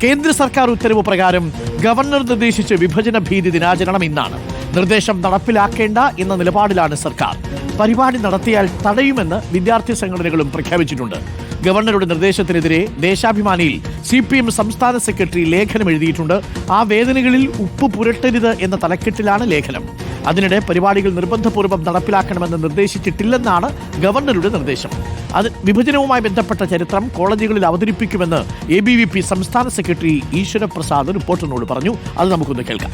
കേന്ദ്ര സർക്കാർ ഉത്തരവ് പ്രകാരം ഗവർണർ നിർദ്ദേശിച്ച വിഭജന ഭീതി ദിനാചരണം ഇന്നാണ്. നിർദ്ദേശം നടപ്പിലാക്കേണ്ട എന്ന നിലപാടിലാണ് സർക്കാർ. പരിപാടി നടത്തിയാൽ തടയുമെന്ന് വിദ്യാർത്ഥി സംഘടനകളും പ്രഖ്യാപിച്ചിട്ടുണ്ട്. ഗവർണറുടെ നിർദ്ദേശത്തിനെതിരെ ദേശാഭിമാനിയിൽ CPM സംസ്ഥാന സെക്രട്ടറി ലേഖനം എഴുതിയിട്ടുണ്ട്. ആ വേദനകളിൽ ഉപ്പ് പുരട്ടരുത് എന്ന തലക്കെട്ടിലാണ് ലേഖനം. അതിനിടെ പരിപാടികൾ നിർബന്ധപൂർവ്വം നടപ്പിലാക്കണമെന്ന് നിർദ്ദേശിച്ചിട്ടില്ലെന്നാണ് ഗവർണറുടെ നിർദ്ദേശം. അത് വിഭജനവുമായി ബന്ധപ്പെട്ട ചരിത്രം കോളേജുകളിൽ അവതരിപ്പിക്കുമെന്ന് ABVP സംസ്ഥാന സെക്രട്ടറി ഈശ്വരപ്രസാദ് റിപ്പോർട്ടറിനോട് പറഞ്ഞു. അത് നമുക്കൊന്ന് കേൾക്കാം.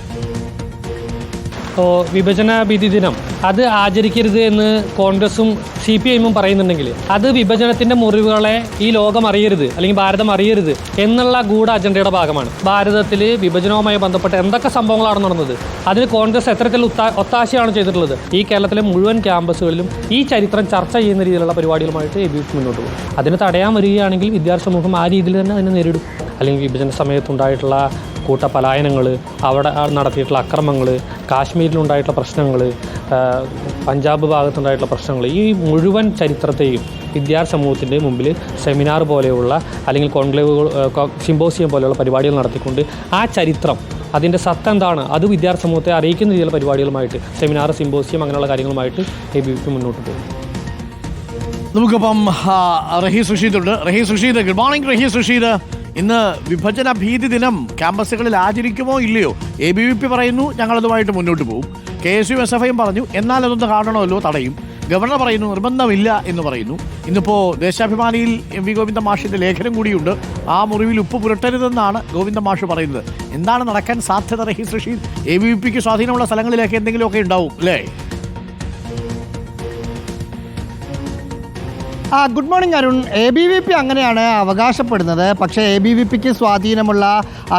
വിഭജന ഭീതി ദിനം അത് ആചരിക്കരുത് എന്ന് കോൺഗ്രസും CPIM പറയുന്നുണ്ടെങ്കിൽ അത് വിഭജനത്തിൻ്റെ മുറിവുകളെ ഈ ലോകം അറിയരുത് അല്ലെങ്കിൽ ഭാരതം അറിയരുത് എന്നുള്ള ഗൂഢ അജണ്ടയുടെ ഭാഗമാണ്. ഭാരതത്തിൽ വിഭജനവുമായി ബന്ധപ്പെട്ട എന്തൊക്കെ സംഭവങ്ങളാണ് നടന്നത്, അതിന് കോൺഗ്രസ് എത്തരത്തിൽ ഒത്താശയാണ് ചെയ്തിട്ടുള്ളത്. ഈ കേരളത്തിലെ മുഴുവൻ ക്യാമ്പസുകളിലും ഈ ചരിത്രം ചർച്ച ചെയ്യുന്ന രീതിയിലുള്ള പരിപാടികളുമായിട്ട് ABVP മുന്നോട്ട് പോകും. അതിന് തടയാൻ വരികയാണെങ്കിൽ വിദ്യാർത്ഥി സമൂഹം ആ രീതിയിൽ തന്നെ അതിനെ നേരിടും. അല്ലെങ്കിൽ വിഭജന സമയത്തുണ്ടായിട്ടുള്ള കൂട്ടപലായനങ്ങൾ, അവിടെ നടത്തിയിട്ടുള്ള അക്രമങ്ങൾ, കാശ്മീരിലുണ്ടായിട്ടുള്ള പ്രശ്നങ്ങൾ, പഞ്ചാബ് ഭാഗത്തുണ്ടായിട്ടുള്ള പ്രശ്നങ്ങൾ, ഈ മുഴുവൻ ചരിത്രത്തെയും വിദ്യാർത്ഥി സമൂഹത്തിൻ്റെ മുമ്പിൽ സെമിനാർ പോലെയുള്ള അല്ലെങ്കിൽ കോൺക്ലേവ് സിമ്പോസിയം പോലെയുള്ള പരിപാടികൾ നടത്തിക്കൊണ്ട് ആ ചരിത്രം അതിൻ്റെ സത്ത് എന്താണ് അത് വിദ്യാർത്ഥി സമൂഹത്തെ അറിയിക്കുന്ന രീതിയിലുള്ള പരിപാടികളുമായിട്ട് സെമിനാർ, സിമ്പോസിയം അങ്ങനെയുള്ള കാര്യങ്ങളുമായിട്ട് ABVP മുന്നോട്ട് പോകും. നമുക്കിപ്പം റഹീസ് റഷീദുണ്ട്. Rahees Rasheed, good morning. റഹീസ് റഷീദ്, ഇന്ന് വിഭജന ഭീതി ദിനം ക്യാമ്പസുകളിൽ ആചരിക്കുമോ ഇല്ലയോ? ABVP പറയുന്നു ഞങ്ങളതുമായിട്ട് മുന്നോട്ട് പോകും. KSU SFIയും പറഞ്ഞു എന്നാൽ അതൊന്ന് കാണണമല്ലോ, തടയും. ഗവർണർ പറയുന്നു നിർബന്ധമില്ല എന്ന് പറയുന്നു. ഇന്നിപ്പോൾ ദേശാഭിമാനിയിൽ MV ഗോവിന്ദ മാഷിൻ്റെ ലേഖനം കൂടിയുണ്ട്. ആ മുറിവിൽ ഉപ്പ് പുരട്ടരുതെന്നാണ് ഗോവിന്ദ മാഷ് പറയുന്നത്. എന്താണ് നടക്കാൻ സാധ്യത റഹീസ് റഷീദ്? ABVPക്ക് സ്വാധീനമുള്ള സ്ഥലങ്ങളിലൊക്കെ എന്തെങ്കിലുമൊക്കെ ഉണ്ടാവും അല്ലേ? Good morning Arun. ABVP അങ്ങനെയാണ് അവകാശപ്പെടുന്നത്. പക്ഷേ ABVPക്ക് സ്വാധീനമുള്ള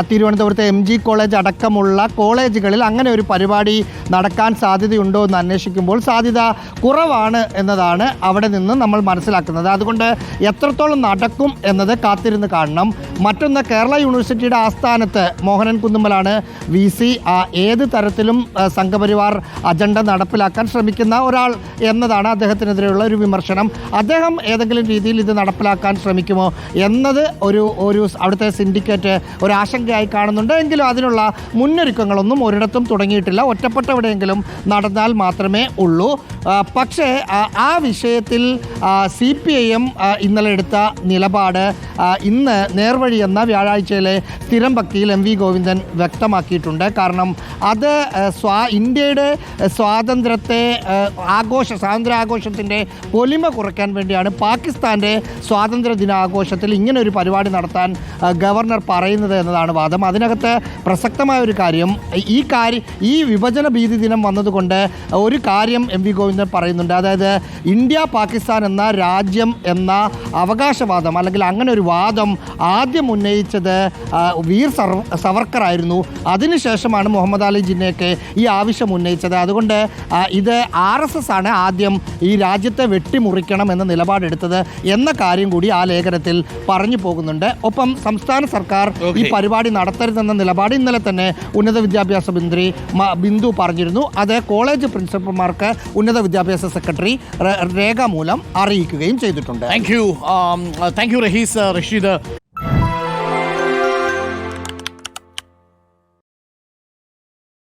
തിരുവനന്തപുരത്തെ MG കോളേജ് അടക്കമുള്ള കോളേജുകളിൽ അങ്ങനെ ഒരു പരിപാടി നടക്കാൻ സാധ്യതയുണ്ടോ എന്ന് അന്വേഷിക്കുമ്പോൾ സാധ്യത കുറവാണ് എന്നതാണ് അവിടെ നിന്ന് നമ്മൾ മനസ്സിലാക്കുന്നത്. അതുകൊണ്ട് എത്രത്തോളം നടക്കും എന്നത് കാത്തിരുന്ന് കാണണം. മറ്റൊന്ന്, കേരള യൂണിവേഴ്സിറ്റിയുടെ ആസ്ഥാനത്ത് മോഹനൻ കുന്നുമ്മലാണ് VC ഏത് തരത്തിലും സംഘപരിവാർ അജണ്ട നടപ്പിലാക്കാൻ ശ്രമിക്കുന്ന ഒരാൾ എന്നതാണ് അദ്ദേഹത്തിനെതിരെയുള്ള ഒരു വിമർശനം. അദ്ദേഹം ഏതെങ്കിലും രീതിയിൽ ഇത് നടപ്പിലാക്കാൻ ശ്രമിക്കുമോ എന്നത് ഒരു അവിടുത്തെ സിൻഡിക്കേറ്റ് ഒരു ആശങ്കയായി കാണുന്നുണ്ട്. എങ്കിലും അതിനുള്ള മുന്നൊരുക്കങ്ങളൊന്നും ഒരിടത്തും തുടങ്ങിയിട്ടില്ല. ഒറ്റപ്പെട്ട എവിടെയെങ്കിലും നടന്നാൽ മാത്രമേ ഉള്ളൂ. പക്ഷേ ആ വിഷയത്തിൽ CPIM ഇന്നലെ എടുത്ത നിലപാട് ഇന്ന് നേർവഴി എന്ന വ്യാഴാഴ്ചയിലെ സ്ഥിരം ഭക്തിയിൽ MV ഗോവിന്ദൻ വ്യക്തമാക്കിയിട്ടുണ്ട്. കാരണം അത് ഇന്ത്യയുടെ സ്വാതന്ത്ര്യത്തെ സ്വാതന്ത്ര്യാഘോഷത്തിൻ്റെ പൊലിമ കുറയ്ക്കാൻ വേണ്ടിയാണ് പാകിസ്ഥാൻ്റെ സ്വാതന്ത്ര്യ ദിനാഘോഷത്തിൽ ഇങ്ങനെ ഒരു പരിപാടി നടത്താൻ ഗവർണർ പറയുന്നത് എന്നതാണ് വാദം. അതിനകത്ത് പ്രസക്തമായ ഒരു കാര്യം, ഈ വിഭജന ഭീതി ദിനം വന്നതുകൊണ്ട് ഒരു കാര്യം MV ഗോവിന്ദൻ പറയുന്നുണ്ട്. അതായത് ഇന്ത്യ പാകിസ്ഥാൻ എന്ന രാജ്യം എന്ന അവകാശവാദം അല്ലെങ്കിൽ അങ്ങനെ ഒരു വാദം ആദ്യം ഉന്നയിച്ചത് വീർ സവർക്കർ ആയിരുന്നു. അതിനുശേഷമാണ് മുഹമ്മദ് അലി ജിന്നയൊക്കെ ഈ ആവശ്യം ഉന്നയിച്ചത്. അതുകൊണ്ട് ഇത് RSS ആണ് ആദ്യം ഈ രാജ്യത്തെ വെട്ടിമുറിക്കണം എന്ന നിലപാടെടുത്തത് എന്ന കാര്യം കൂടി ആ ലേഖനത്തിൽ പറഞ്ഞു പോകുന്നുണ്ട്. ഒപ്പം സംസ്ഥാന സർക്കാർ ഈ പരിപാടി നടത്തരുതെന്ന നിലപാട് ഇന്നലെ തന്നെ ഉന്നത വിദ്യാഭ്യാസ മന്ത്രി ബിന്ദു പറഞ്ഞിരുന്നു. അത് കോളേജ് പ്രിൻസിപ്പൽമാർക്ക് ഉന്നത വിദ്യാഭ്യാസ സെക്രട്ടറി രേഖാമൂലം അറിയിക്കുകയും ചെയ്തിട്ടുണ്ട്. Thank you Rahees Rasheed.